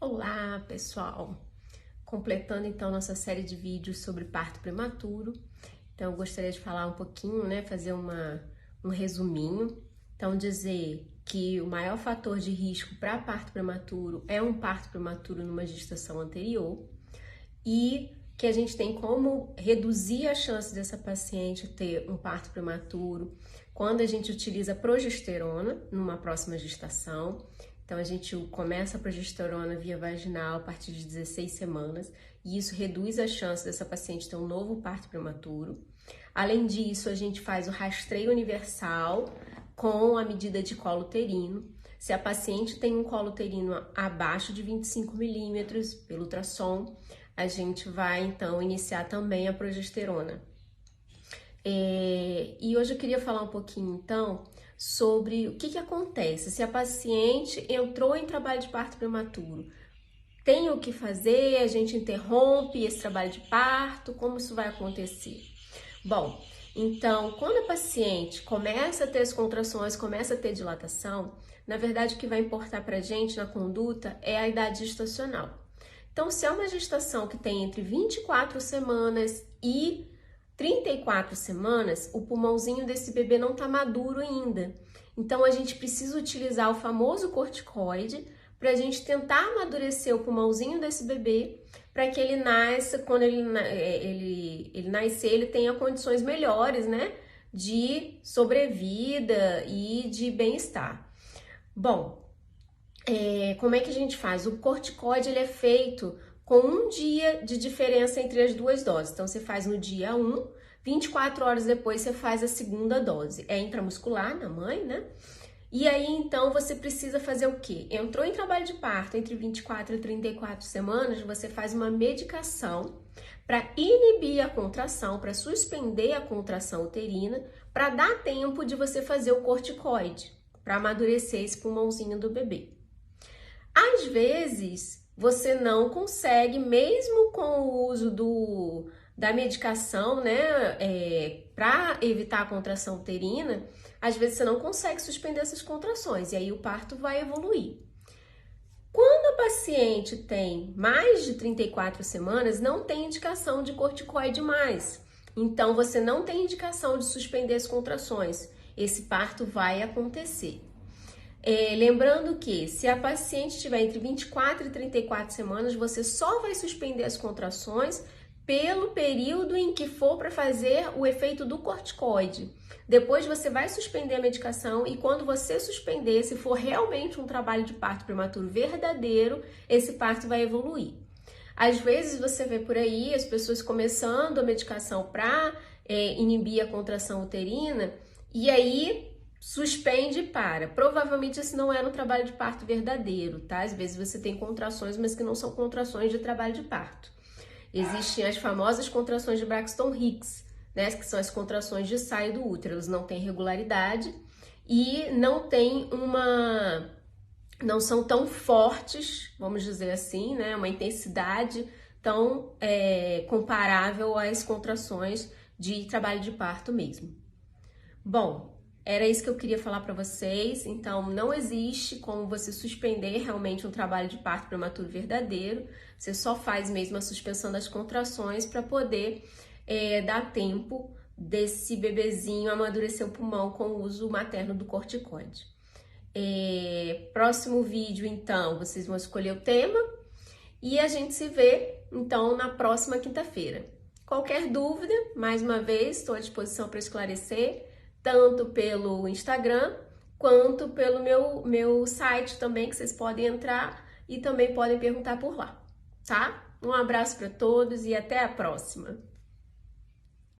Olá, pessoal! Completando então nossa série de vídeos sobre parto prematuro. Então, eu gostaria de falar um pouquinho, fazer um resuminho. Então, dizer que o maior fator de risco para parto prematuro é um parto prematuro numa gestação anterior e que a gente tem como reduzir a chance dessa paciente ter um parto prematuro quando a gente utiliza progesterona numa próxima gestação. Então, a gente começa a progesterona via vaginal a partir de 16 semanas e isso reduz a chance dessa paciente ter um novo parto prematuro. Além disso, a gente faz o rastreio universal com a medida de colo uterino. Se a paciente tem um colo uterino abaixo de 25 milímetros pelo ultrassom, a gente vai então iniciar também a progesterona. E hoje eu queria falar um pouquinho então sobre o que acontece se a paciente entrou em trabalho de parto prematuro. Tem o que fazer? A gente interrompe esse trabalho de parto? Como isso vai acontecer? Bom, então, quando a paciente começa a ter as contrações, começa a ter dilatação, na verdade o que vai importar pra gente na conduta é a idade gestacional. Então, se é uma gestação que tem entre 24 semanas e 34 semanas, o pulmãozinho desse bebê não está maduro ainda. Então, a gente precisa utilizar o famoso corticoide para a gente tentar amadurecer o pulmãozinho desse bebê para que ele nasça, quando ele nascer, ele tenha condições melhores, de sobrevida e de bem-estar. Bom, como é que a gente faz? O corticoide ele é feito com um dia de diferença entre as duas doses. Então, você faz no dia 1, 24 horas depois você faz a segunda dose. É intramuscular na mãe, E aí, então, você precisa fazer o quê? Entrou em trabalho de parto entre 24 e 34 semanas, você faz uma medicação para inibir a contração, para suspender a contração uterina, para dar tempo de você fazer o corticoide, para amadurecer esse pulmãozinho do bebê. Às vezes, você não consegue, mesmo com o uso da medicação, para evitar a contração uterina, às vezes você não consegue suspender essas contrações e aí o parto vai evoluir. Quando a paciente tem mais de 34 semanas, não tem indicação de corticoide mais. Então, você não tem indicação de suspender as contrações. Esse parto vai acontecer. Lembrando que se a paciente estiver entre 24 e 34 semanas, você só vai suspender as contrações pelo período em que for para fazer o efeito do corticoide. Depois você vai suspender a medicação e quando você suspender, se for realmente um trabalho de parto prematuro verdadeiro, esse parto vai evoluir. Às vezes você vê por aí as pessoas começando a medicação para inibir a contração uterina e aí suspende e para. Provavelmente esse não era um trabalho de parto verdadeiro, tá? Às vezes você tem contrações, mas que não são contrações de trabalho de parto. Existem as famosas contrações de Braxton Hicks, que são as contrações de saio do útero. Elas não têm regularidade e não são tão fortes, vamos dizer assim, uma intensidade tão comparável às contrações de trabalho de parto mesmo. Bom, era isso que eu queria falar para vocês. Então, não existe como você suspender realmente um trabalho de parto prematuro verdadeiro. Você só faz mesmo a suspensão das contrações para poder dar tempo desse bebezinho amadurecer o pulmão com o uso materno do corticoide. Próximo vídeo, então, vocês vão escolher o tema e a gente se vê, então, na próxima quinta-feira. Qualquer dúvida, mais uma vez, estou à disposição para esclarecer, tanto pelo Instagram, quanto pelo meu site também, que vocês podem entrar e também podem perguntar por lá, tá? Um abraço para todos e até a próxima!